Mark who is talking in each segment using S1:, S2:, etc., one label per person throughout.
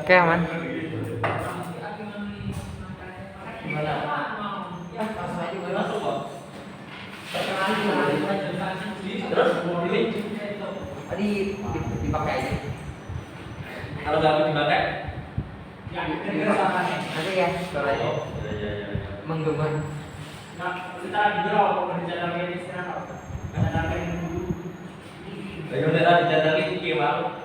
S1: Oke, aman.
S2: Terus ini
S1: Tadi dipakai aja.
S2: kalau nggak dipakai,
S1: Nanti ya, kalau aja.
S2: ya.
S1: Menggema.
S2: Ayo udah dijadalin iki mau.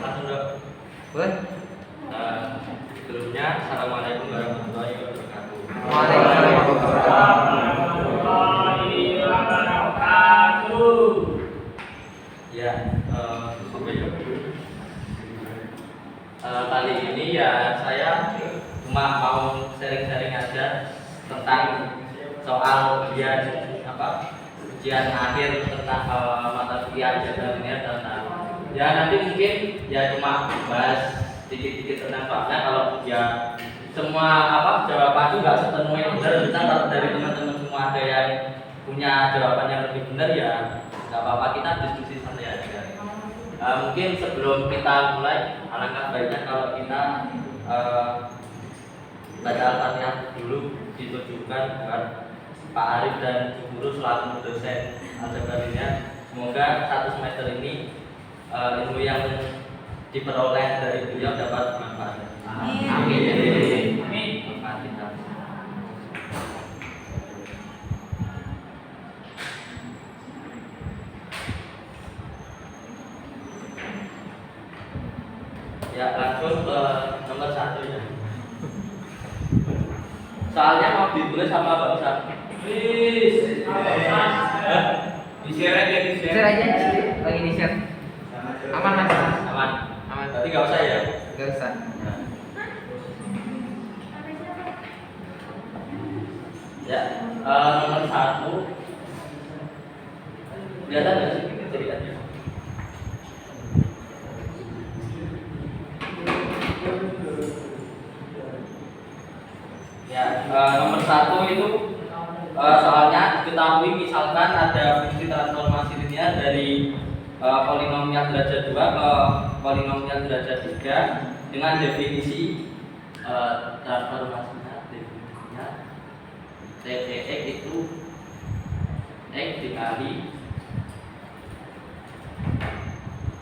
S2: Langsung dong.
S1: Boleh?
S2: Sebelumnya, assalamualaikum warahmatullahi wabarakatuh.
S1: Waalaikumsalam warahmatullahi wabarakatuh.
S2: Ya, kali ini ya saya cuma mau sharing-sharing aja tentang soal ujian akhir tentang mata kuliah jadwal linear dan ya nanti mungkin ya cuma bahas sedikit-sedikit tentang soalnya. Kalau ya semua jawaban itu nggak sepenuhnya benar, misal kalau dari teman-teman semua ada yang punya jawaban yang lebih benar ya nggak apa-apa, kita diskusi santai aja. Mungkin sebelum kita mulai, alangkah baiknya kalau kita baca Al-Fatihah dulu, ditujukan buat Pak Arif dan Bu Guru selaku dosen aljabar linear. Semoga satu semester ini ilmu yang diperoleh dari beliau dapat bermanfaat.
S1: Amin.
S2: Amin. Al-Fatihah. Ya, langsung ke nomor 1 ya. Soalnya mau ditulis sama Mbak Ustaz. Di-share aja,
S1: Share aja, lagi di share. Aman mas?
S2: Aman.
S1: Aman.
S2: Berarti nggak usah ya?
S1: Gak usah.
S2: Ya, nomor 1. Kelihatan nggak sih ceritanya? Ya, nomor 1 itu soalnya diketahui misalkan ada fungsi transformasi linear dari polinomial derajat 2 ke polinomial derajat 3 dengan definisi transformasinya TX itu X dikali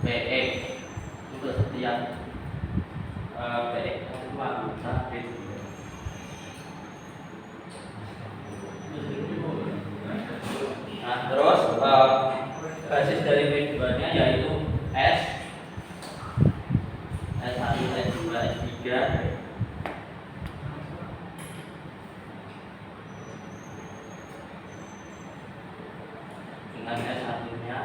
S2: PX untuk setiap PX itu anggota B. Nah, terus basis dari B2 nya yaitu S, S1, S2, S3 dengan S1 nya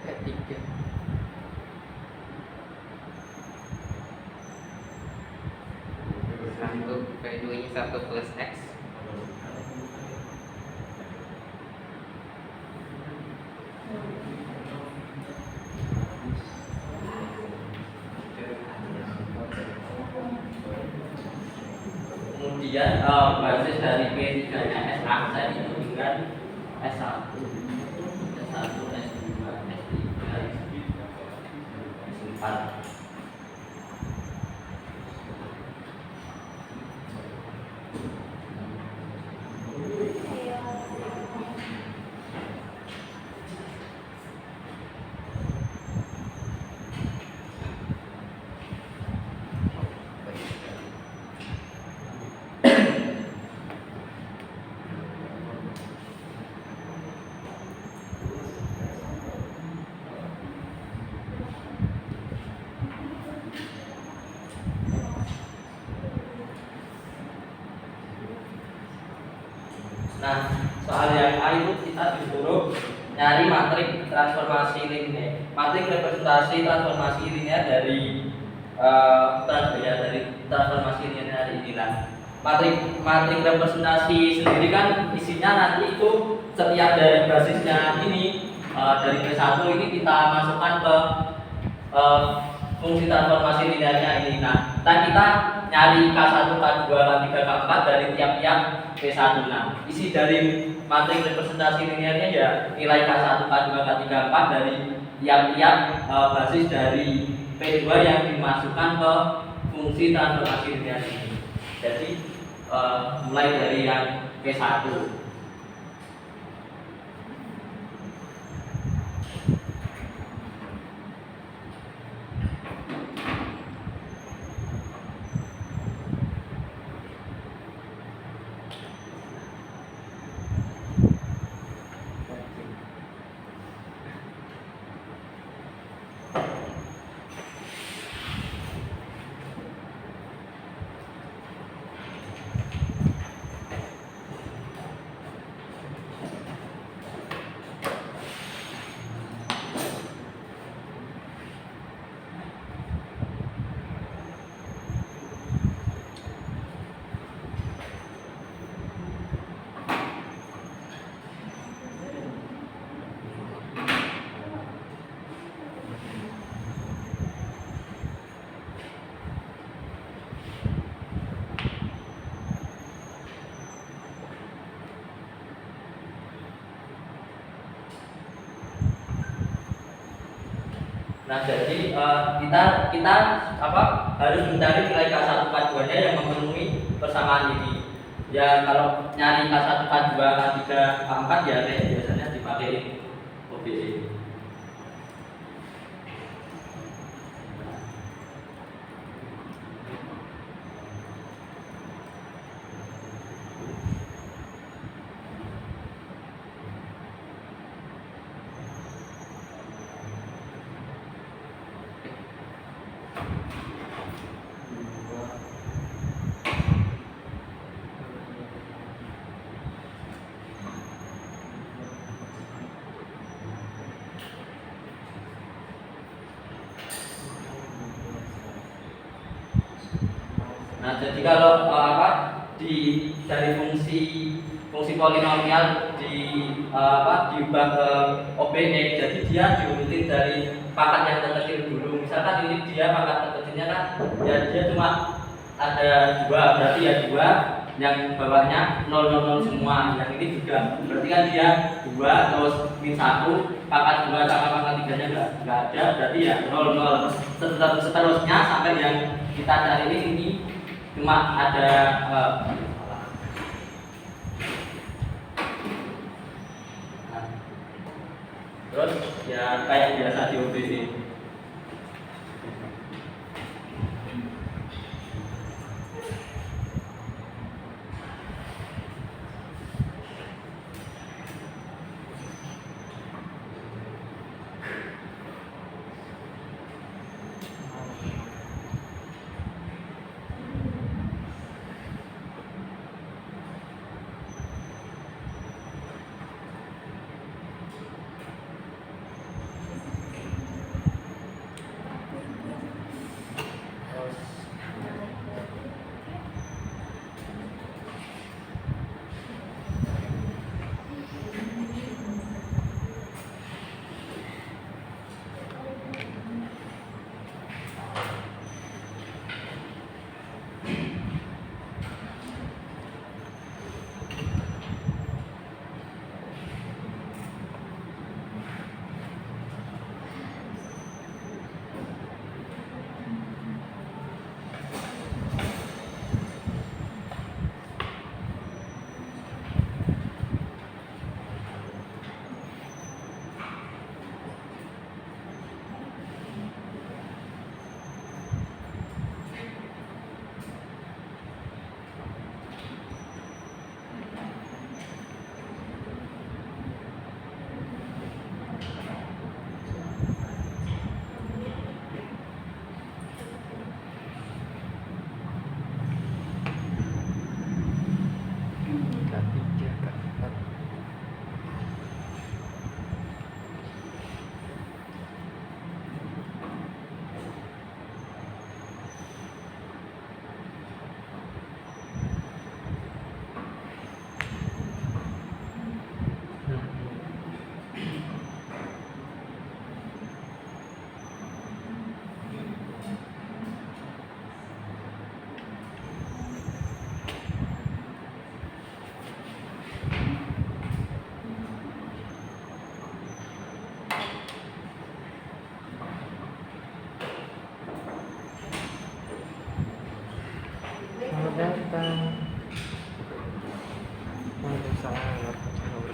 S1: Ketiga. Satu V2 nya 1 plus X.
S2: kemudian basis dari P3 nya S aksen itu dengan S1, S1, S2, S3, S4. Nah, soal yang A itu kita disuruh nyari matrik transformasi linear, matrik representasi transformasi linear dari dari transformasi linear ini lah. Matrik representasi sendiri kan isinya nanti itu setiap dari basisnya ini dari P1 ini kita masukkan ke fungsi transformasi linearnya ini. Nah, kita nyari K1, K2, K3, K4 dari tiap-tiap P1. Nah, isi dari matrik representasi linearnya ya nilai K1, K2, K3, K4 dari tiap-tiap basis dari P2 yang dimasukkan ke fungsi transformasi linear ini. Jadi mulai dari yang P1. Nah, jadi kita harus mencari nilai K1, K2 nya yang memenuhi persamaan ini. Ya, kalau nyari K1, K2, K3, K4 ya biasanya dipakai OBE. Nah, jadi kalau dari fungsi polinomial diubah ke OBE, jadi dia diurutin dari pangkat yang terkecil dulu. Misalkan ini dia pangkat terkecilnya kan ya dia cuma ada 2, berarti ya 2 yang bawahnya 0 semua. Yang ini juga berarti kan dia 2 terus min 1, pangkat 2 sama pangkat 3 nya enggak ada, berarti ya 0 seterusnya sampai yang kita cari ini cuma ada terus ya kayak biasa di OBE.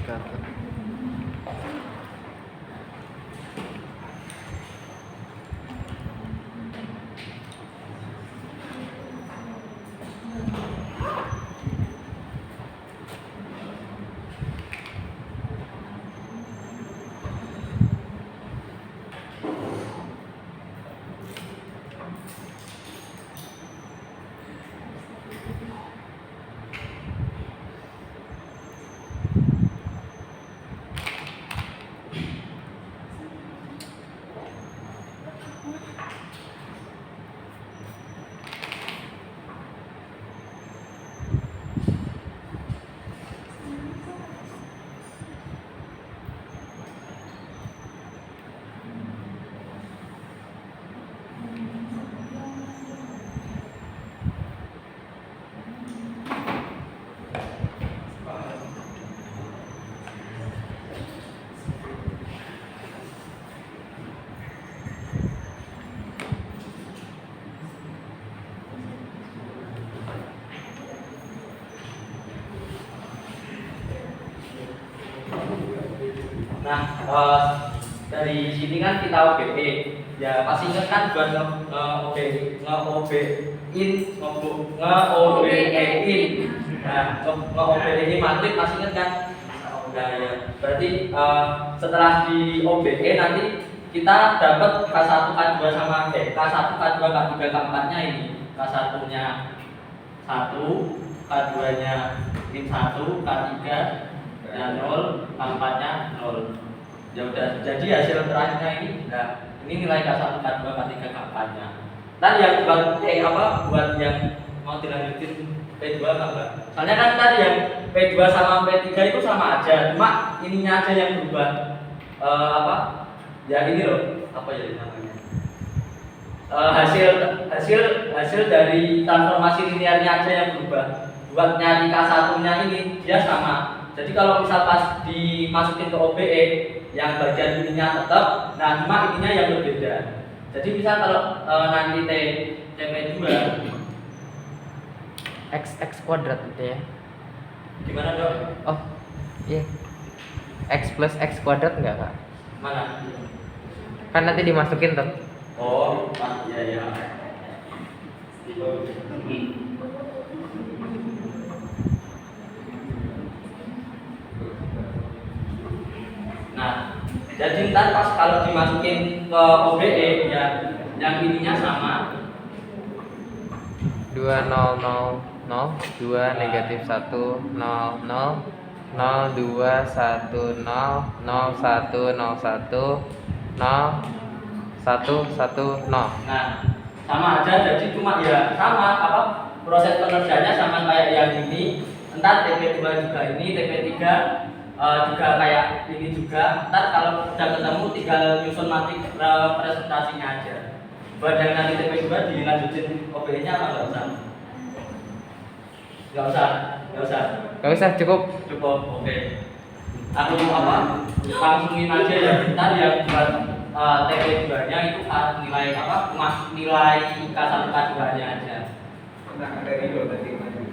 S3: indikator.
S2: Nah, dari sini kan kita OBE, ya pasti ingat kan buat nge-OBE, nge-OBE-in, nge-OBE-in. Nah, nge-OBE-in matrik pasti ingat kan? Nah, ya. Berarti setelah di OBE nanti kita dapat K1, K2 sama K1, K2, K3, K4-nya ini. K1-nya 1, K2-nya min 1, K3 ya 0, K4-nya 0. Ya udah, jadi hasil terakhirnya ini, nah ini nilai K1, K2, K3, K4-nya. Dan yang buat buat yang mau dilanjutin P2 enggak? Soalnya kan tadi yang P2 sama P3 itu sama aja, cuma ininya aja yang berubah. Ya ini loh, apa ya namanya? Hasil dari transformasi linearnya aja yang berubah. Buat nyari K1-nya ini dia sama. Jadi kalau misal pas dimasukin ke OBE yang bagian ininya tetap, nah cuma ininya yang berbeda. Jadi misal kalau nanti TP2
S1: X kuadrat gitu ya.
S2: gimana dok?
S1: Oh iya, X plus X kuadrat enggak kak?
S2: Mana?
S1: Kan nanti dimasukin tuh.
S2: Oh, iya. Nah, jadi ntar pas kalau dimasukin ke OBE ya yang ininya sama
S1: 2 0 0 0 2 negatif 1 0 0 0 2 1 0 0 1 0 1 0 1 0 1 1 1 0.
S2: Nah, sama aja jadi cuma ya sama proses pengerjaannya sama kayak yang ini. Entar TP2 juga ini, TP3 juga kayak ini juga. Entar kalau udah ketemu tinggal nyusun matrik presentasinya aja. Buat yang nanti TP2 dilanjutin OBE-nya apa enggak usah? Enggak usah,
S1: Cukup.
S2: oke. Aku langsungin aja ya. Ntar yang buat TP2-nya itu nilai nilai K1 K2-nya aja.
S4: Nah, dari Rido tadi mana?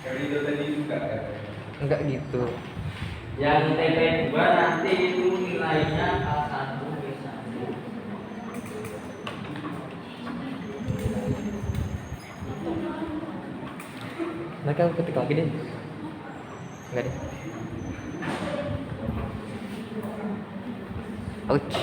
S4: Dari Rido tadi juga ya?
S1: Enggak gitu.
S2: Yang TP2 nanti itu nilainya K1 K1.
S1: Mereka ketik lagi deh. Enggak deh. Ouch.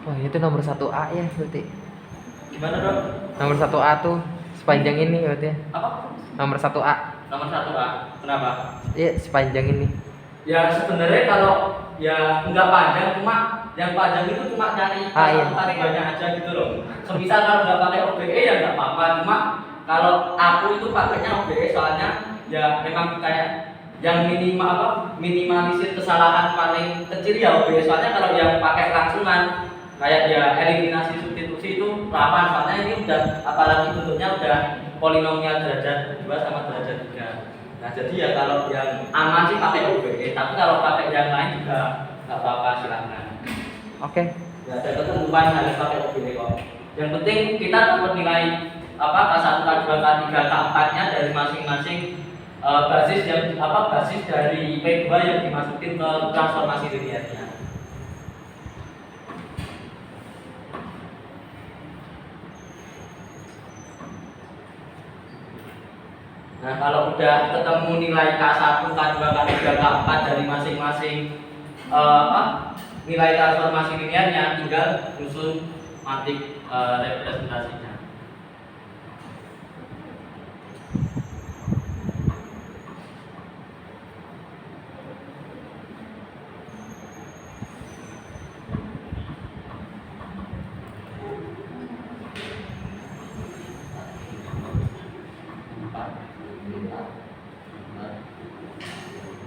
S1: Wah, itu nomor 1A ya berarti.
S2: Gimana dok?
S1: Nomor 1A tuh sepanjang ini berarti.
S2: Apa?
S1: Nomor 1A.
S2: Nomor 1A. Kenapa?
S1: Iya, sepanjang ini.
S2: Ya sebenarnya kalau ya nggak panjang, cuma yang panjang itu cuma nyari
S1: Iya.
S2: banyak aja gitu loh. Semisal kalau nggak pakai OBE ya nggak apa-apa, cuma kalau aku itu pakainya OBE soalnya ya memang kayak yang minimalisir kesalahan paling kecil ya OB. Soalnya kalau yang pakai langsungan kayak ya eliminasi substitusi itu rawan, soalnya ini udah apalagi bentuknya udah polinomial derajat 2 sama derajat 3. Nah jadi ya kalau yang aman sih pakai OBE, tapi kalau pakai yang lain juga nggak apa-apa, silahkan.
S1: Oke.
S2: Ya ada ketentuan harus pakai OBE kok. Yang penting kita dapat nilai K1, K2, K3, K4-nya dari masing-masing basis dari P2 yang dimasukin ke transformasi linearnya. Nah, kalau udah ketemu nilai K1, K2, K3, K4 dari masing-masing nilai transformasi linearnya, tinggal susun matrik representasinya.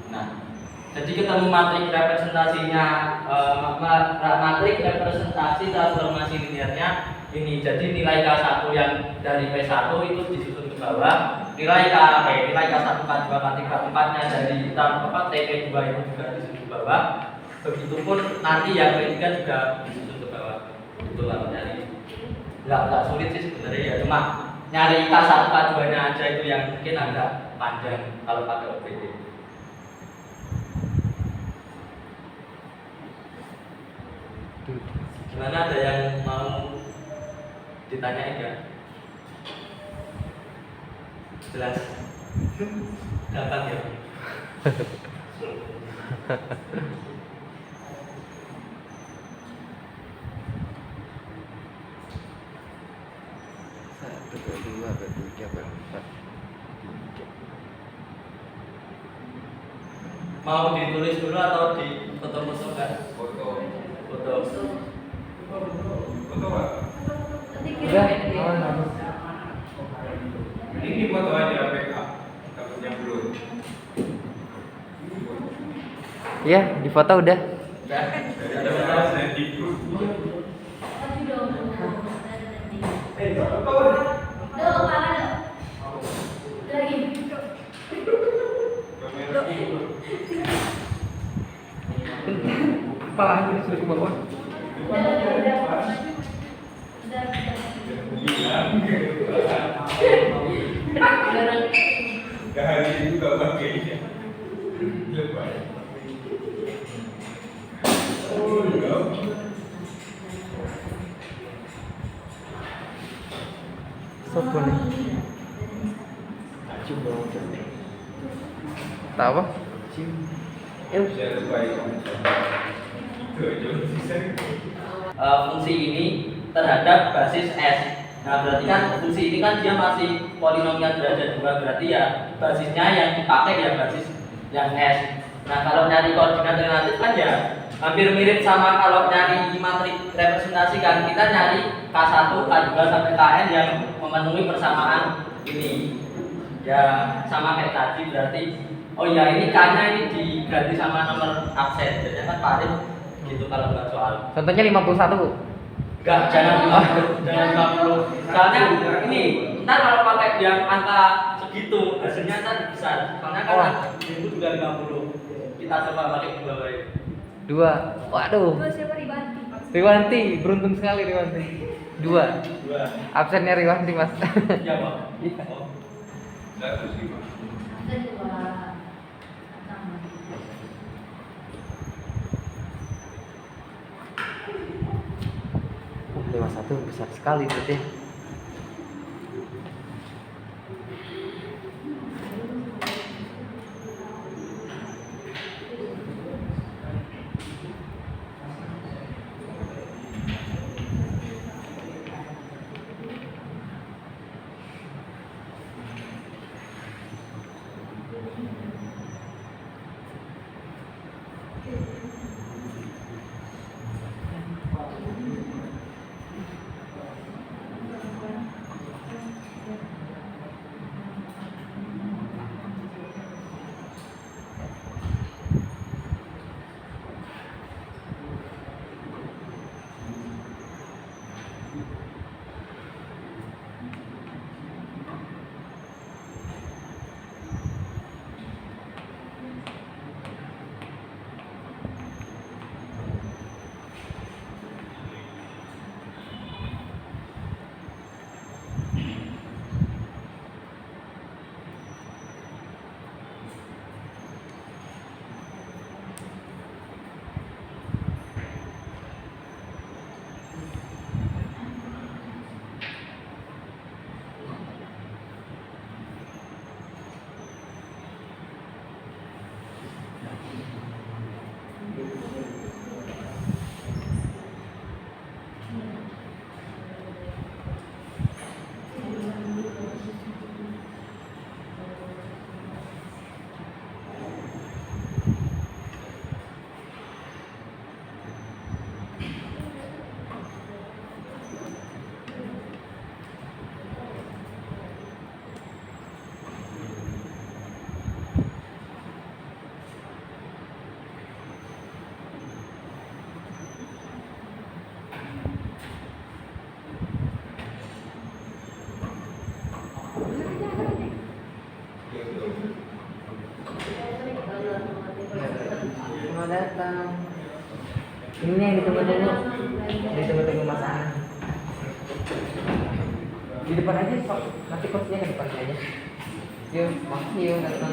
S2: Nah, jadi ketemu matrik representasinya, matrik representasi transformasi linearnya ini. Jadi nilai K1 yang dari P1 itu disusun ke bawah, nilai K1, K2, K3, K4-nya dari TP2 itu juga disusun ke bawah. Begitupun nanti yang P3 juga disusun ke bawah. Itulah nyari. Enggak sulit sih sebenarnya ya, cuma nyari K1, K2-nya aja itu yang mungkin agak panjang kalau pakai OPD. Gimana, ada yang mau ditanyain nggak? Jelas? Gampang ya?
S1: Satu, dua, tiga, empat.
S2: Mau ditulis dulu atau di foto-foto kan?
S4: Foto.
S2: Foto.
S4: Foto Pak.
S1: Udah.
S4: Ini foto aja backup. Takutnya belum.
S1: Iya, di foto udah.
S2: Ya, ada
S4: Ada
S2: foto.
S4: nanti grup.
S1: Kepalanya disuruh ke bawah.
S4: Kehari juga pakainya. Lebay.
S1: Sopo nih. Cium dong. Tak apa? Cium.
S4: Saya lebay. Tuh, jangan sisa.
S2: Fungsi ini terhadap basis S. Nah, berarti kan fungsi ini kan dia masih polinomial derajat 2, berarti ya basisnya yang dipakai ya basis yang S. Nah, kalau nyari koordinat relatif kan ya hampir mirip sama kalau nyari matrik representasi kan, kita nyari K1, K2 sampai Kn yang memenuhi persamaan ini. Ya sama kayak tadi, berarti oh ya ini K-nya ini diganti sama nomor absen. Jadi kan paling gitu kalau buat soal.
S1: Contohnya 51.
S2: Enggak, jangan 50. Soalnya ini, ntar kalau pakai yang angka segitu, hasilnya kan besar. Soalnya kan itu juga 50. Kita coba pakai 2 baik.
S1: 2. Waduh.
S3: Siapa Ribanti?
S1: Riwanti, beruntung sekali Riwanti. 2.
S2: 2.
S1: Absennya Riwanti, Mas.
S2: Iya, Pak.
S1: Iya.
S2: Oh.
S4: 105.
S3: Ada 2.
S1: Lima satu besar sekali berarti. Selamat datang. Ini yang ditunggu-tunggu. Ditunggu-tunggu Mas Ana. Di depan aja, Pak. Nanti kursinya ke depan aja. Yuk, makasih yuk datang.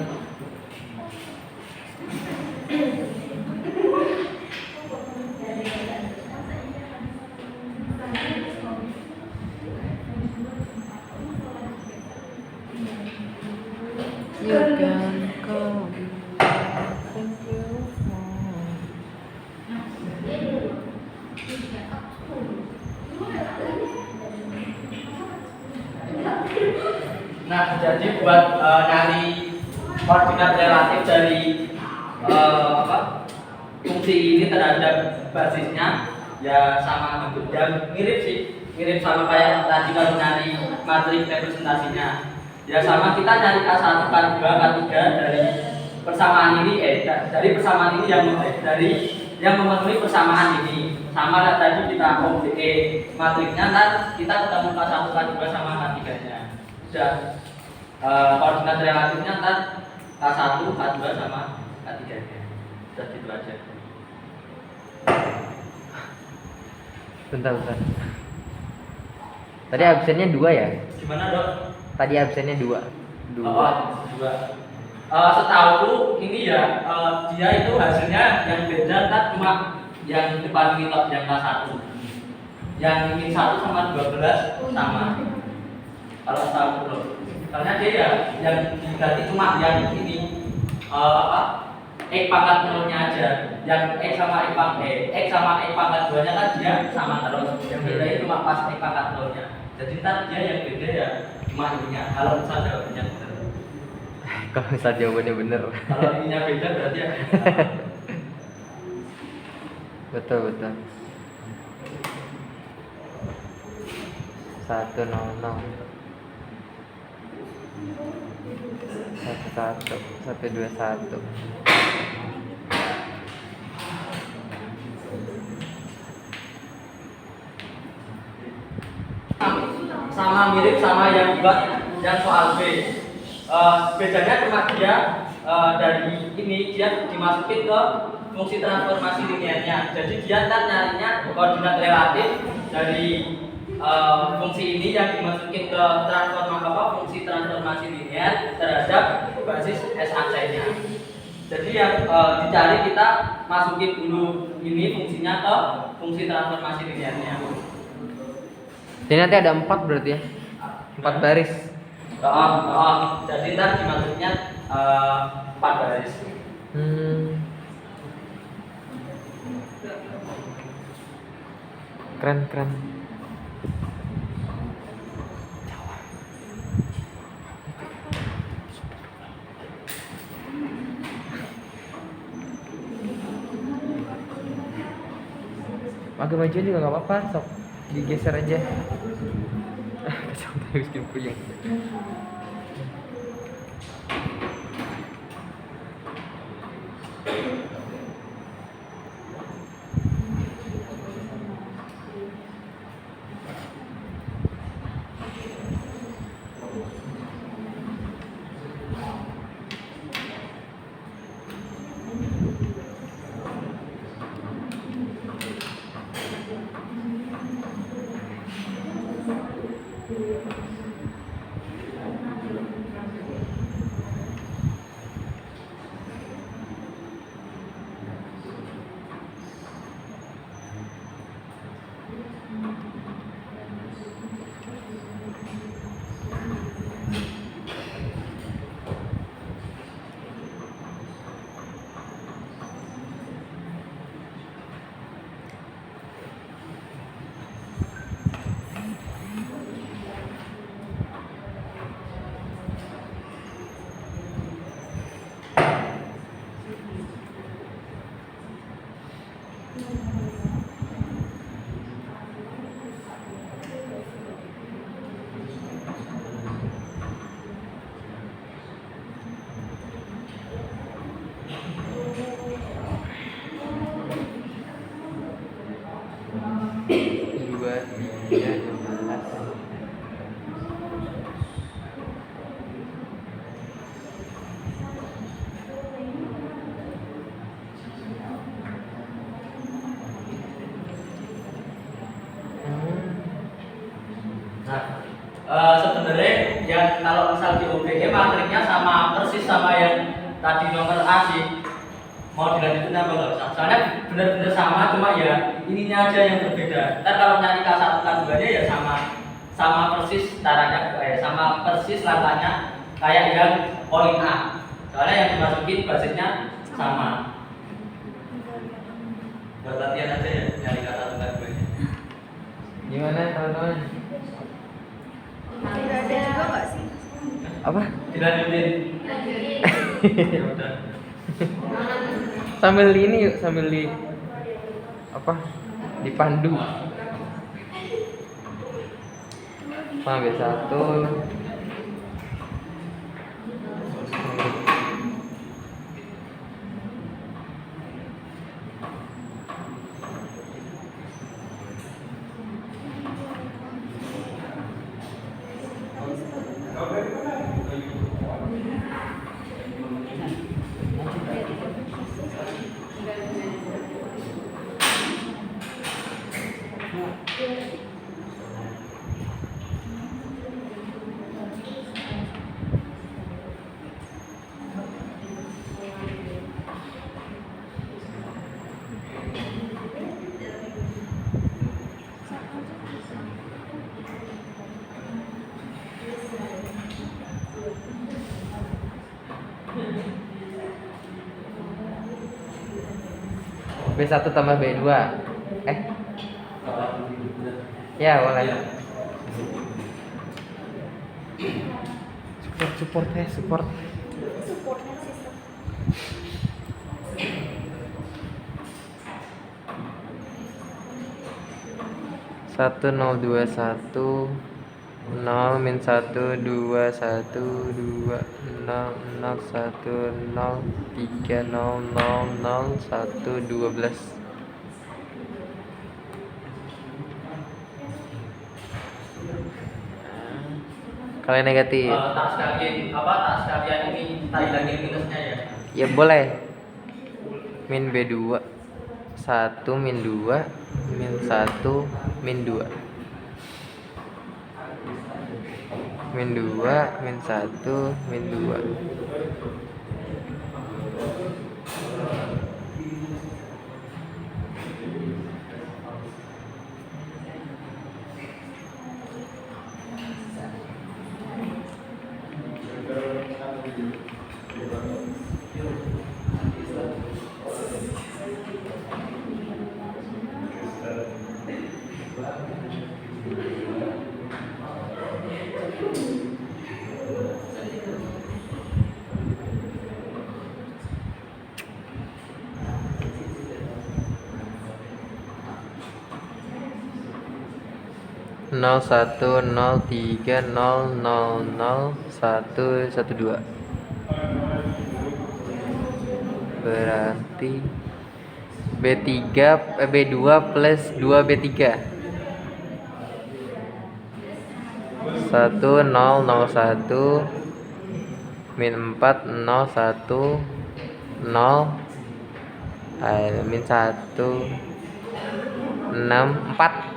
S1: You can call me. Thank you.
S2: Nah, jadi buat nyari koordinat relatif dari fungsi ini terhadap basisnya ya sama bentuknya mirip sih, mirip sama kayak tadi kalau nyari matrik representasinya. Ya sama kita nyari K1, K2, K3 dari persamaan ini dari persamaan ini dari yang memenuhi persamaan ini. Sama lah tadi kita OBE matriknya kan kita ketemu K1, K2 sama K3-nya. Sudah koordinat relatifnya kan K1, K2 sama K3-nya. Sudah gitu aja.
S1: Bentar. Tadi absennya 2 ya?
S2: Gimana, Dok?
S1: Tadi absennya 2.
S2: Dua. Setahu ini ya dia itu hasilnya yang beda kan cuma yang depan ini top yang K1. Yang ini 1 sama 12 sama. Kalau setahu Bro. Karena dia ya yang diganti cuma yang ini X pangkat 0-nya aja. Yang X sama X sama X pangkat 2-nya kan dia sama terus. Yang bedanya cuma pas X pangkat 0-nya. Jadi ntar dia yang beda ya cuma ininya. Kalau misal jawabannya benar.
S1: Kalau misal jawabannya bener.
S2: Kalau ininya beda berarti ya.
S1: Betul. 100. 121.
S2: Sama mirip sama yang buat yang soal B. Bedanya cuma dia dari ini dia dimasukin ke fungsi transformasi linearnya. Jadi dia ntar nyarinya koordinat relatif dari fungsi ini yang dimasukin ke fungsi transformasi linear terhadap basis S aksesnya. Jadi yang dicari kita masukin dulu ini fungsinya ke fungsi transformasi linearnya.
S1: Jadi nanti ada 4 berarti ya? 4 baris.
S2: Jadi ntar dimaksudnya 4 baris.
S1: Keren. Pakai baju juga nggak apa-apa, sok digeser aja. Kacau terus bikin puyeng.
S2: yang kalau misal di OBE matriknya sama persis sama yang tadi nomor A sih. Mau dilanjutin apa nggak usah? Soalnya benar-benar sama, cuma ya ininya aja yang berbeda. Ntar kalau nyari K1 K2 nya ya sama persis caranya, sama persis langkahnya kayak yang poin A. Soalnya yang dimasukin basisnya sama. Buat latihan aja ya, nyari K1 K2 nya.
S1: Gimana teman-teman?
S3: Ada juga nggak sih?
S1: Apa?
S2: Dilanjutin. Ya udah.
S1: Sambil ini yuk, sambil di apa? Dipandu. Sambil satu. B1 tambah B2. Ya, boleh. Support.
S3: Supportnya sistem.
S1: Satu nol dua satu nol min satu dua satu dua nol nol satu nol tiga nol nol nol satu 12. Kalian negatif.
S2: Tak sekalian ini tak hilangin minusnya ya.
S1: Ya boleh. Min B2 1 min 2 min 1 min 2 min 2 min 1 min 2. Nol satu nol tiga nol nol nol satu satu dua. Berarti B3 B2 plus 2 B3 1 0 0 1 min 4 0 1 0 min 1 6 4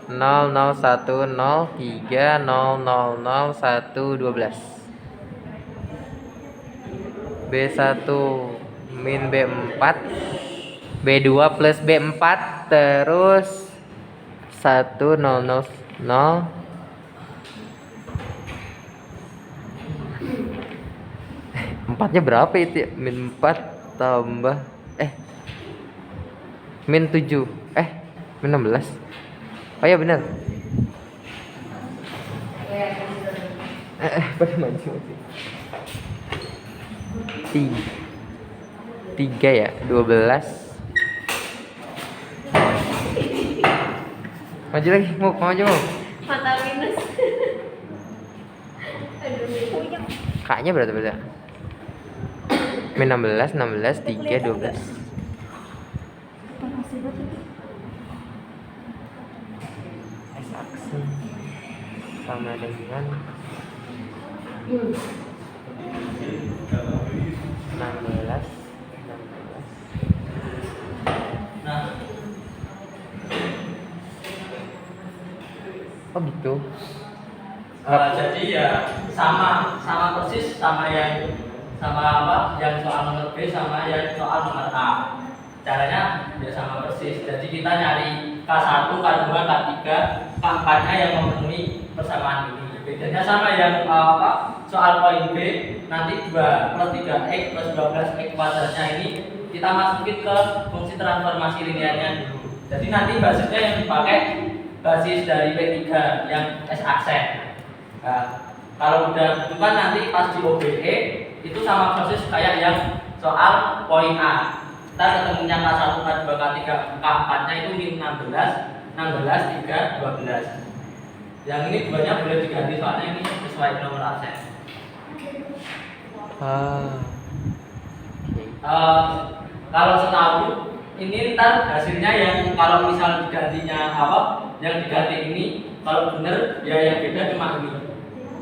S1: 0 0 1 0 3 0 0 0 1 12. B1 min B4 B2 plus B4 terus 1 0 0 0 4-nya berapa itu ya? Min 4 tambah min 7 min 16. Oh ya benar. Pada maju. 3 ya 12. Maju lagi, maju.
S3: Mata minus. Aduh, puyeng.
S1: K-nya berapa? Min 16, 16, 3, 12. S aksi sama dengan 16.
S2: Nah,
S1: Oh gitu.
S2: Jadi ya sama persis sama yang soal nomor B sama yang soal nomor A. Caranya ya sama persis. Jadi kita nyari K1, K2, K3, K4-nya yang memenuhi persamaan ini. Bedanya sama yang soal poin B, nanti 2 plus 3x plus 12x kuadratnya ini kita masukin ke fungsi transformasi linearnya dulu. Jadi nanti basisnya yang dipakai basis dari P3 yang S aksen. Nah, kalau udah gitu kan nanti pas di OBE itu sama persis kayak yang soal poin A. Kita ketemunya K1, K2, K3, K4-nya itu min 16, 16, 3, 12. Yang ini duanya boleh diganti soalnya ini sesuai nomor absen. Kalau setahu ini ntar hasilnya yang kalau misal digantinya yang diganti ini kalau bener ya yang beda cuma ini.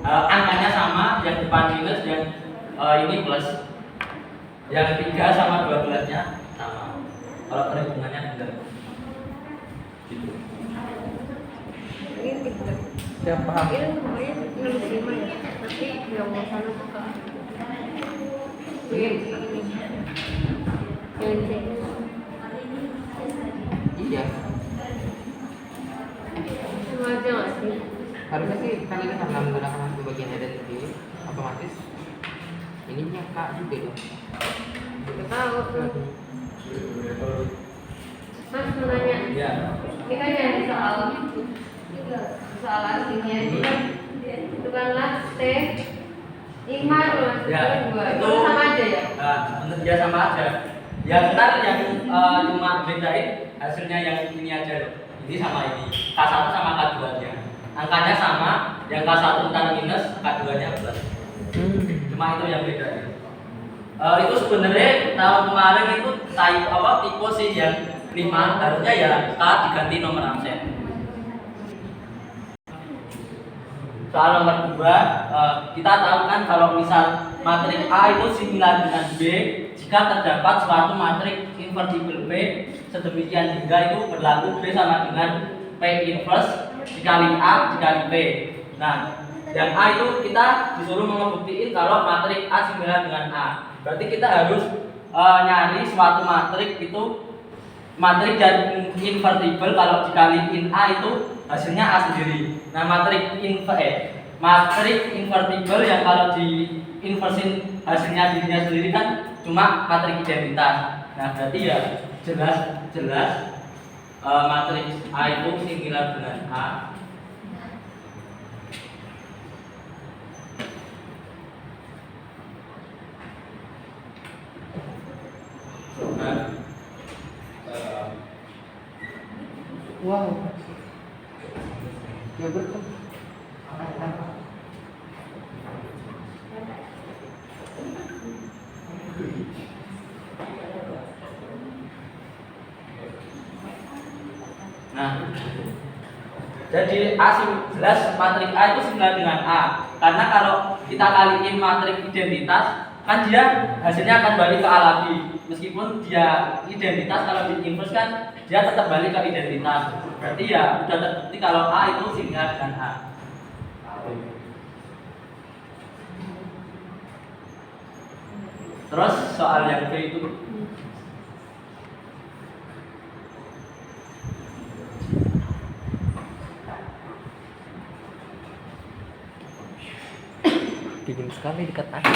S2: Angkanya sama, yang depan minus, yang ini plus. Yang 3 sama 12-nya sama. Kalau perhitungannya bener. Gitu.
S3: Ini gitu.
S1: Siap paham.
S3: Ini nomornya 65 ya. Tapi yang mau sana buka. Ini yang ini.
S1: Iya.
S3: Sama aja nggak sih?
S1: Harusnya sih kan ini karena menggunakan hasil bagian identity otomatis ininya K juga dong.
S3: Nggak tahu tuh. Mas mau nanya.
S2: Ya.
S3: Ini kan yang soal aslinya itu kan bukanlah T Imar mas
S2: Ya,
S3: itu sama aja ya?
S2: Menurut dia sama aja. Yang ntar yang cuma bedain hasilnya yang ini aja loh. Ini sama ini. K1 sama K2 nya. Angkanya sama, yang K1 ntar minus, K2 nya plus. Cuma itu yang beda. Itu sebenarnya tahun kemarin itu tipe sih yang 5 harusnya ya K diganti nomor absen. Soal nomor 2, kita tahu kan kalau misal matrik A itu similar dengan B jika terdapat suatu matrik invertible P sedemikian hingga itu berlaku B sama dengan P inverse dikali A dikali P. Nah, yang A itu kita disuruh membuktiin kalau matrik A similar dengan A. Berarti kita harus nyari suatu matrik itu matrik dan invertible kalau dikaliin A itu hasilnya A sendiri. Nah, matrik invertible yang kalau di inversin hasilnya dirinya sendiri kan cuma matrik identitas. Nah, berarti ya jelas matriks A itu similar dengan A.
S1: Wow. Ya betul.
S2: Nah, jadi A jelas matrik A itu similar dengan A. Karena kalau kita kaliin matrik identitas, kan dia hasilnya akan balik ke A lagi. Meskipun dia identitas, kalau di inverse kan dia tetap balik ke identitas. Berarti ya sudah terbukti kalau A itu similar dengan A. Terus soal yang B itu
S1: Dingin sekali dekat aku.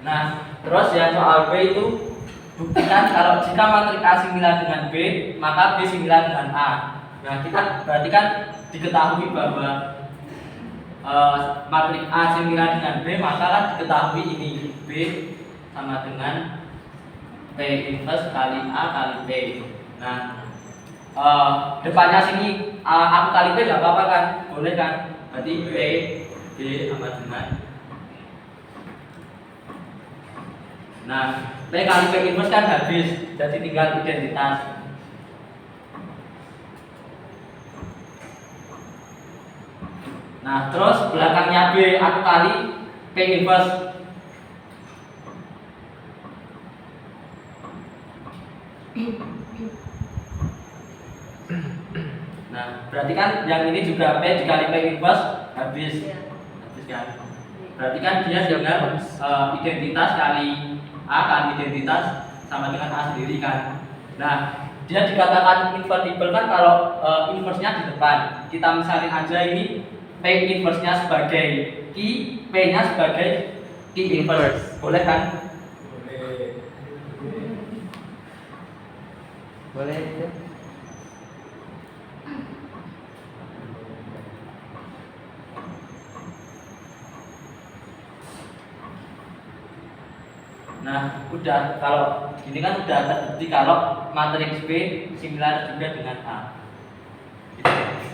S2: Nah, terus yang soal B itu buktikan kalau jika matrik A similar dengan B, maka B similar dengan A. Nah, kita berarti kan diketahui bahwa matrik A similar dengan B, maka kan diketahui ini B sama dengan P inverse kali A kali B. Nah, depannya sini aku kali B nggak apa-apa kan? Boleh kan? Berarti B sama dengan. Nah, P kali P inverse kan habis, jadi tinggal identitas. Nah, terus belakangnya B aku kali P inverse. Nah, berarti kan yang ini juga P dikali P inverse habis.
S3: Iya.
S2: Habis kan? Berarti kan dia tinggal identitas kali A kali identitas sama dengan A sendiri kan. Nah, dia dikatakan invertible kan kalau inverse-nya di depan. Kita misalin aja ini P inverse-nya sebagai Q, P-nya sebagai Q inverse. Boleh kan?
S1: Boleh itu.
S2: Nah, udah kalau gini kan udah terbukti kalau matriks B similar juga dengan A. Gitu.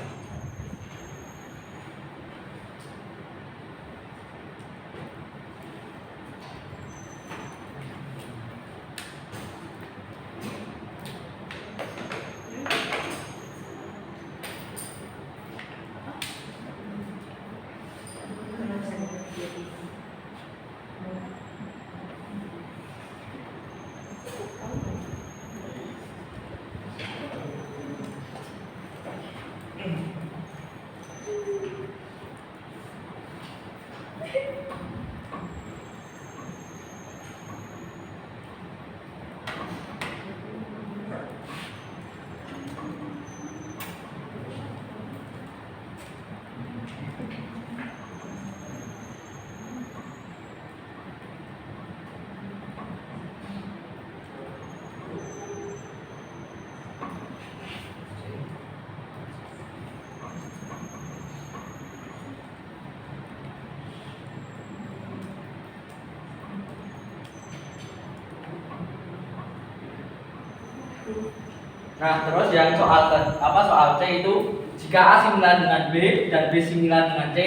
S2: Nah, terus yang soal C itu jika A similar dengan B dan B similar dengan C,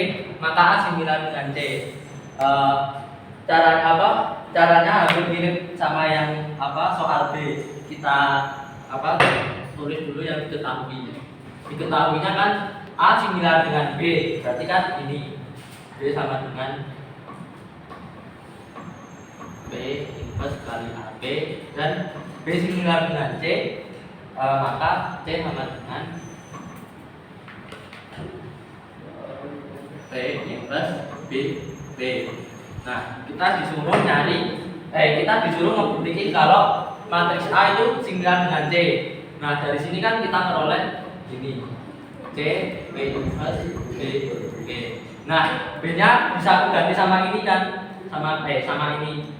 S2: maka A similar dengan C. Caranya hampir mirip sama yang soal B. Kita tulis dulu yang diketahui. Diketahuinya kan A similar dengan B, berarti kan ini B sama dengan B inverse kali AB dan B similar dengan C, maka C sama dengan B inverse B. Nah, kita disuruh ngebuktiin kalau matriks A itu similar dengan C. Nah, dari sini kan kita peroleh ini C B inverse B. Nah, B-nya bisa aku ganti sama ini kan, sama ini.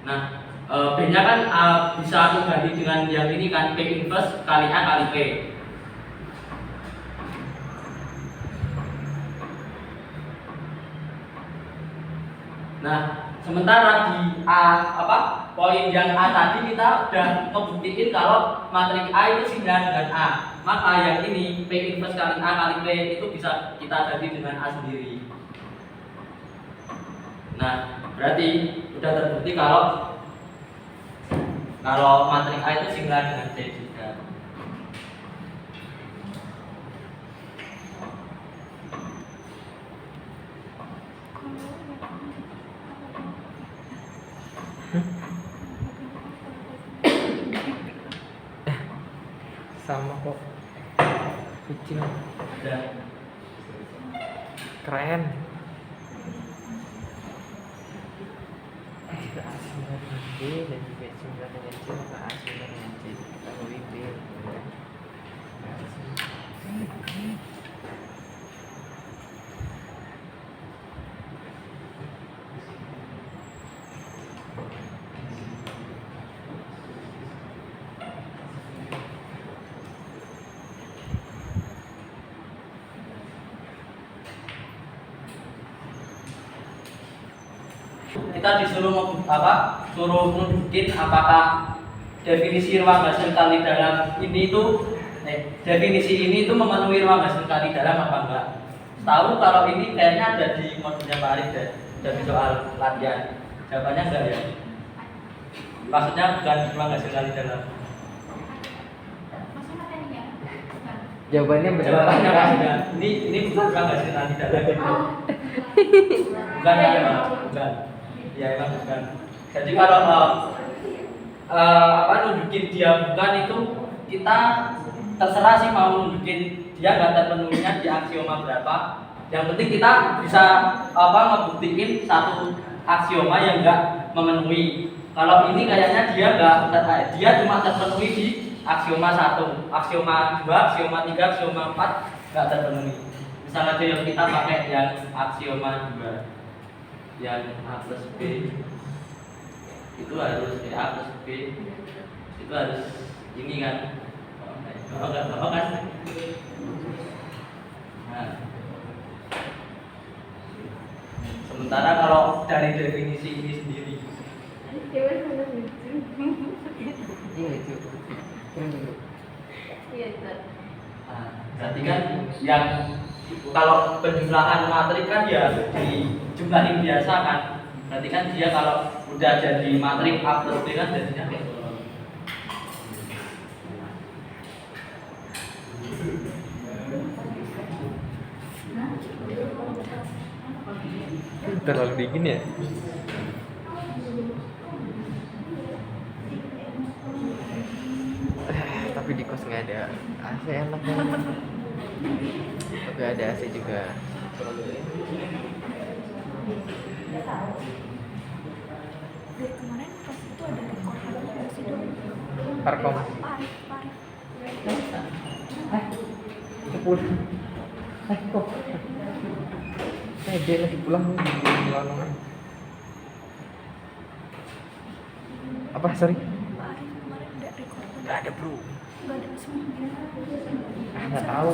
S2: Nah, B-nya kan bisa aku ganti dengan yang ini kan, P inverse kali A kali P. Nah, sementara di poin yang A tadi kita udah ngebuktiin kalau matriks A itu similar dengan A. Maka yang ini P inverse kali A kali P itu bisa kita ganti dengan A sendiri. Nah, berarti udah terbukti kalau matriks A itu similar dengan C juga.
S1: Sama kok. Kucing.
S2: Dan
S1: Keren. Jika A similar dengan B dan juga similar dengan C, maka A similar dengan C. Kita pilih B.
S2: kita disuruh suruh nunjukin apakah definisi ruang hasil kali dalam ini tuh definisi ini tuh memenuhi ruang hasil kali dalam apa enggak. Tahu kalau ini kayaknya ada di modulnya Pak Arif deh, dari soal latihan. Jawabannya enggak ya? Maksudnya bukan ruang hasil kali dalam.
S1: Jawabannya benar.
S2: Jawabannya enggak. Ini bukan ruang hasil kali dalam gitu. Bukan ya, bukan. Ya emang bukan. Jadi kalau nunjukin dia bukan itu kita terserah sih mau nunjukin dia nggak terpenuhinya di aksioma berapa. Yang penting kita bisa ngebuktiin satu aksioma yang nggak memenuhi. Kalau ini kayaknya dia cuma terpenuhi di aksioma 1, aksioma 2, aksioma 3, aksioma 4 nggak terpenuhi. Misalnya aja yang kita pakai yang aksioma 2 yang A plus B itu harus A plus B itu harus ini kan kan nah, sementara kalau dari definisi ini sendiri
S1: Iya itu.
S2: nah, berarti kan yang kalau penjumlahan matrik kan ya dijumlahin biasa kan. Berarti kan dia kalau udah jadi matrik A plus B kan jadinya kayak gitu.
S1: Terlalu dingin ya? Tapi di kos nggak ada AC enak banget. Tapi ada AC juga.
S5: Dari kemarin pas itu ada rekoran masih dong.
S1: Parkom.
S5: Parif.
S1: Pulang. Kok? Dia lagi pulang. Apa? Sorry.
S5: Parif kemarin ada rekoran.
S1: Nggak ada bro.
S5: Gak ada semua.
S1: Nggak tahu.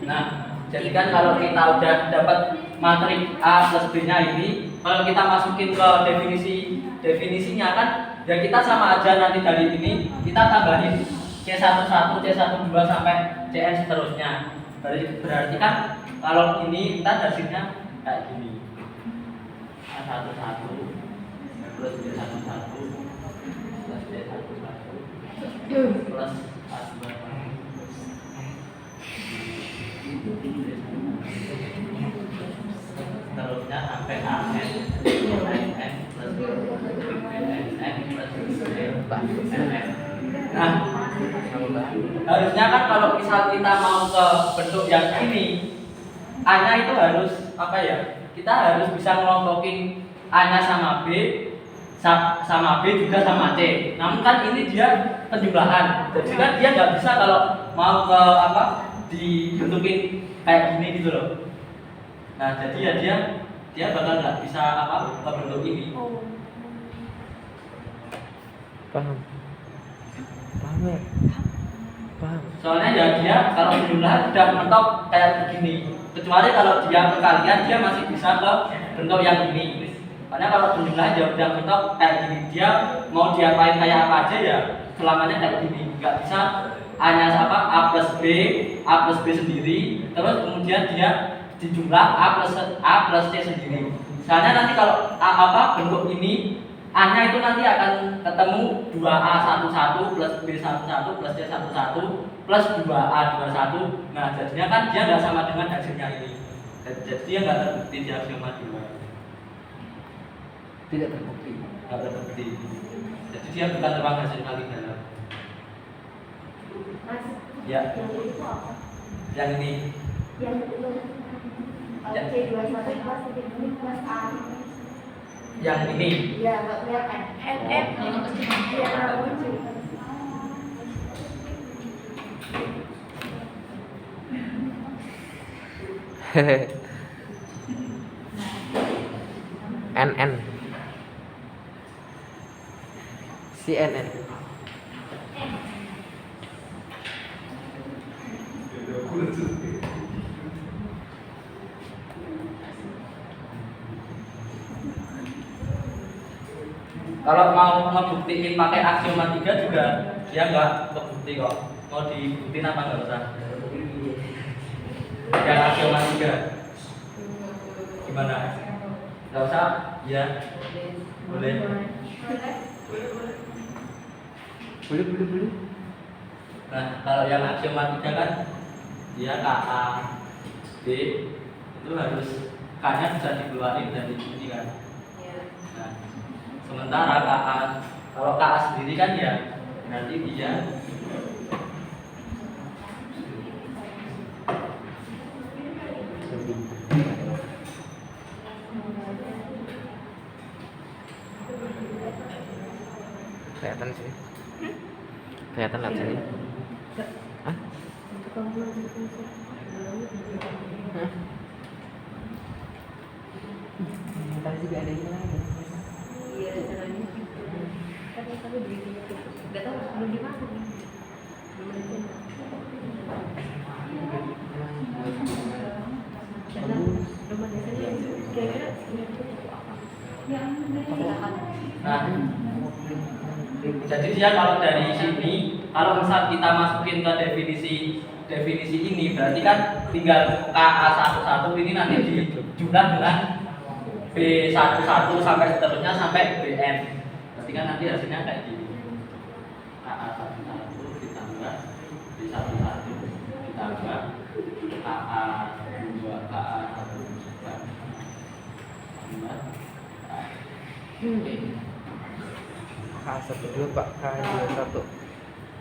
S2: Nah, jadi kan kalau kita udah dapat matrik A plus B-nya ini, kalau kita masukin ke definisinya kan, ya kita sama aja nanti dari ini kita tambahin C11, C12 sampai Cn seterusnya. Berarti kan kalau ini kita hasilnya kayak gini. A11 plus C11 plus C11 plus A2. Terusnya sampai AN plus BN plus BN. Nah, harusnya kan kalau misal kita mau ke bentuk yang ini, A-nya itu harus apa ya? Kita harus bisa ngelompokin A-nya sama B, sama B juga sama C. Namun kan ini dia penjumlahan, jadi kan dia nggak bisa kalau mau ke dibentukin kayak gini gitu loh. Nah, jadi ya dia bakal nggak bisa ke bentuk ini.
S5: Oh.
S1: Paham ya? Paham.
S2: Soalnya ya dia kalau penjumlahan udah mentok kayak begini. Kecuali kalau dia perkalian dia masih bisa ke bentuk yang ini. Karena kalau penjumlahan ya udah mentok kayak gini. Dia mau diapain kayak apa aja ya selamanya kayak gini. Nggak bisa A-nya A plus B sendiri, terus kemudian dia dijumlah A plus C sendiri. Misalnya nanti kalau bentuk ini A-nya itu nanti akan ketemu 2A11 plus B11 plus C11 plus 2A21. Nah, jadinya kan dia nggak sama dengan hasilnya ini. Jadi dia nggak terbukti di aksioma 2.
S1: Tidak terbukti.
S2: Nggak terbukti. Jadi dia bukan ruang hasil kali dalam. Ya. Yang ini.
S3: Yang itu C21 plus A.
S2: Yang ini.
S3: Ya, nggak kelihatan.
S5: NM.
S3: Iya, lucu.
S1: NN. CNN.
S2: Kalau mau ngebuktiin pakai aksioma 3 juga dia nggak kebukti kok. Mau dibuktiin apa nggak usah? Yang aksioma 3 gimana? Nggak usah? Ya, boleh.
S1: Boleh.
S2: Nah, kalau yang aksioma 3 kan dia KA D itu harus K-nya bisa dikeluarin dari sini kan. Nah, sementara KA kalau KA sendiri kan ya nanti dia
S1: Kelihatan sih. Kelihatan lah sini. Hah? Tadi juga ada yang lain.
S3: Iya, caranya. Tapi begitu. Enggak tahu belum dimakan nih. Belum ada channel. Belum ada channel. Kira-kira ini apa?
S2: nah jadi dia kalau dari sini kalau misal kita masukin ke definisi ini berarti kan tinggal KA11 ini nanti dijumlah dengan B11 sampai seterusnya sampai BN. Berarti kan nanti hasilnya kayak gini. KA11 ditambah B11 ditambah KA2 KA1
S1: K12 Pak, K21.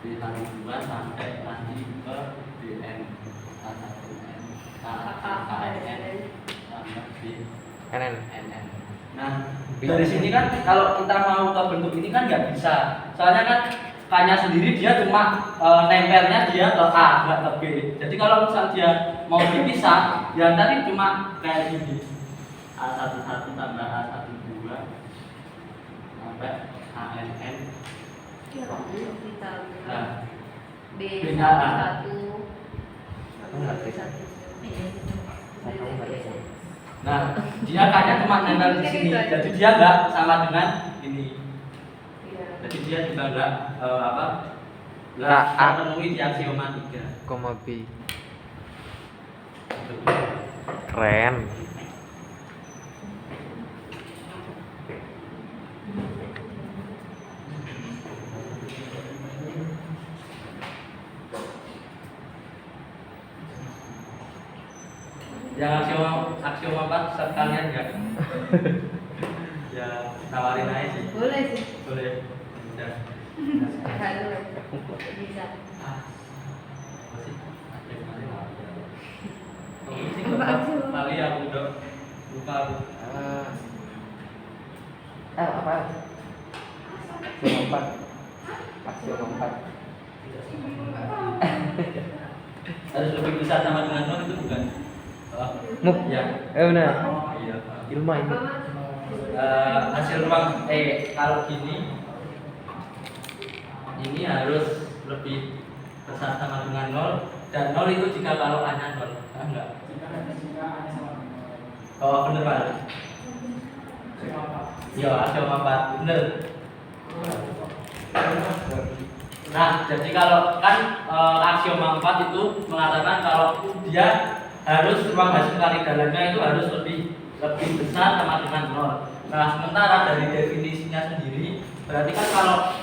S2: B12 sampai nanti ke BN K1N KN sampai
S1: NN.
S2: BNN. Nah, dari sini kan kalau kita mau ke bentuk ini kan nggak bisa. Soalnya kan K-nya sendiri dia cuma nempelnya dia ke A, nggak ke B. Jadi kalau misal dia mau dipisah, ya tadi cuma kayak gini. A11 tambah A12 sampai ANN. Nah,
S3: B1
S2: nah dia K-nya cuma nempel di sini, jadi dia nggak sama dengan ini. Jadi dia juga nggak nggak terpenuhi di aksioma 3.
S1: Koma B. Keren.
S2: Yang aksioma 4 sekalian ya. Ya tawarin aja sih.
S3: Boleh sih.
S2: Boleh. Ya.
S3: Halo. Bisa.
S2: Masih ada yang lain lah. Kamu sih nggak kali aku udah lupa aku.
S1: Apa? Aksioma 4.
S2: Harus lebih besar sama dengan 0 itu bukan?
S1: Muk.
S2: Ya.
S1: Benar.
S2: Iya.
S1: Ilmu ini.
S2: Hasil ruang kalau gini ini harus lebih besar sama dengan 0 dan 0 itu jika kalau A-nya 0. Enggak. Oh, bener Pak. Iya, aksioma 4. Bener. Nah, jadi kalau kan aksioma 4 itu mengatakan kalau dia harus ruang hasil kali dalamnya itu harus lebih besar sama dengan 0. Nah, sementara dari definisinya sendiri berarti kan kalau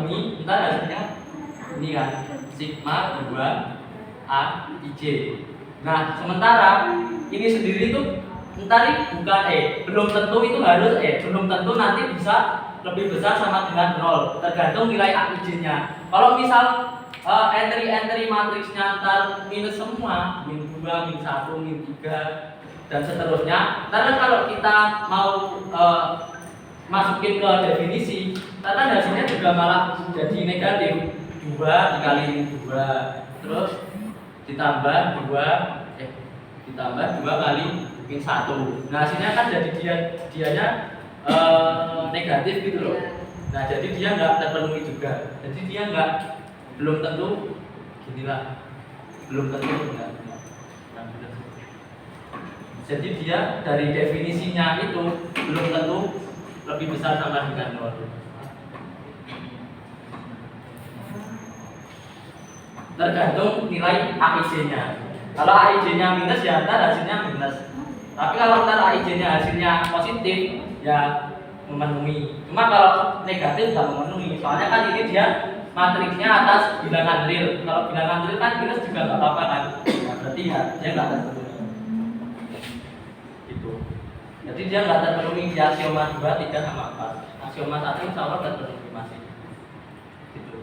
S2: ini ntar hasilnya ini kan sigma 2 A IJ. Nah, sementara ini sendiri itu ntar bukan belum tentu itu harus belum tentu nanti bisa lebih besar sama dengan 0 tergantung nilai A IJ-nya. Kalau misal entry matriksnya ntar minus semua, min 2, min 1, min 3 dan seterusnya. Ntar kan kalau kita mau masukin ke definisi, ntar kan hasilnya juga malah jadi negatif. 2 dikali 2 terus ditambah 2 kali min 1. Nah, hasilnya kan jadi dianya negatif gitu loh. Nah, jadi dia nggak terpenuhi juga. Jadi dia belum tentu ginilah, belum tentu enggak. Jadi dia dari definisinya itu belum tentu lebih besar sama dengan 0. Tergantung nilai AIJ-nya. Kalau AIJ-nya minus ya ntar hasilnya minus. Tapi kalau ntar AIJ-nya hasilnya positif ya memenuhi. Cuma kalau negatif nggak memenuhi. Soalnya kan ini dia matriksnya atas bilangan real. Kalau bilangan real kan minus juga nggak apa-apa kan. Nah, berarti ya dia nggak terpenuhi. Gitu. Jadi dia nggak terpenuhi di aksioma 2, 3 sama 4. Aksioma 1 insya Allah terpenuhi masih. Gitu.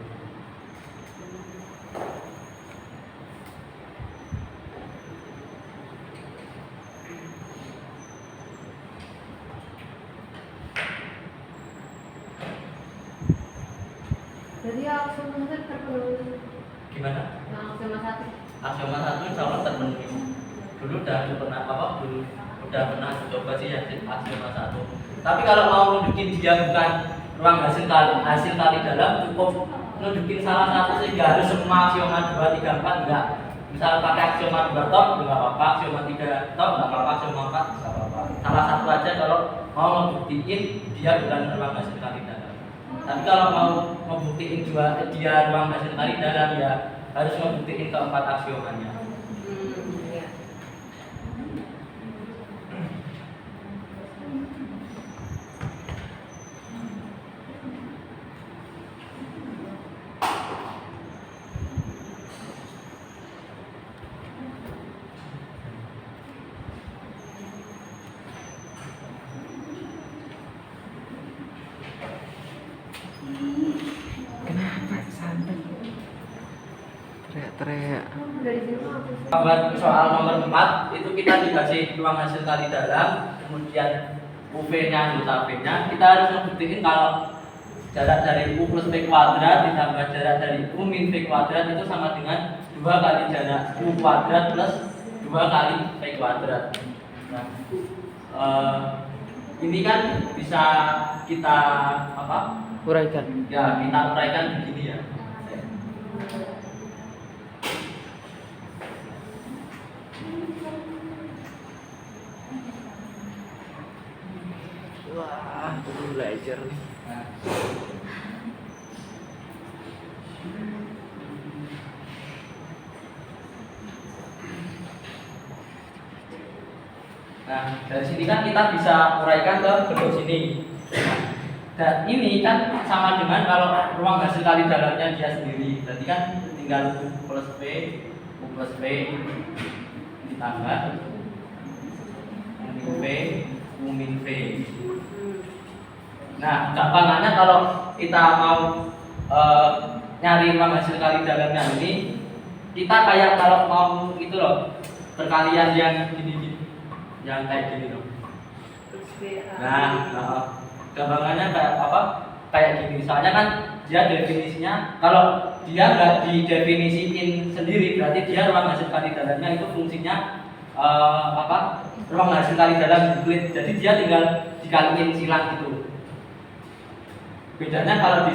S3: Jadi aksioma satu terpenuhi.
S2: Gimana?
S3: Yang aksioma satu.
S2: Aksioma 1 insya Allah terpenuhi. Dulu udah pernah coba sih aksioma 1. Tapi kalau mau nunjukin dia bukan ruang hasil kali dalam, cukup nunjukin salah satu sehingga harus semua aksioma 2, 3, 4 enggak. Misal pakai aksioma 2 top enggak apa-apa, aksioma 3 top enggak apa-apa, aksioma 4 enggak apa-apa. Salah satu aja kalau mau ngebuktiin dia bukan ruang hasil kali dalam. Tapi kalau mau ngebuktiin dia ruang hasil kali dalam ya harus ngebuktiin keempat aksiomanya.
S3: Iya.
S1: Kenapa santai? Teriak-teriak.
S3: Dari sini mah aku sih.
S2: Buat soal nomor 4 itu kita dikasih ruang hasil kali dalam, kemudian UV-nya anggota V-nya. Kita harus membuktikan kalau jarak dari U plus V kuadrat ditambah jarak dari U min V kuadrat itu sama dengan 2 kali jarak U kuadrat plus 2 kali V kuadrat. Nah, ini kan bisa kita apa?
S1: Uraikan.
S2: Ya, kita uraikan begini ya.
S1: Wah, belum belajar nih.
S2: Nah, dari sini kan kita bisa uraikan ke bentuk sini. Dan ini kan sama dengan kalau ruang hasil kali dalamnya dia sendiri. Berarti kan tinggal U plus V ditambah U V, U min V. Nah, gampangannya kalau kita mau nyari ruang hasil kali dalamnya ini, kita kayak kalau mau itu loh, perkalian yang gini-gini, yang kayak gini loh.
S3: Terus BA.
S2: Nah, gampangannya kayak apa? Kayak gini. Soalnya kan dia definisinya, kalau dia nggak didefinisiin sendiri, berarti dia ruang hasil kali dalamnya itu fungsinya apa? Ruang hasil kali dalam Euclid. Jadi dia tinggal dikaliin silang gitu. Bedanya kalau di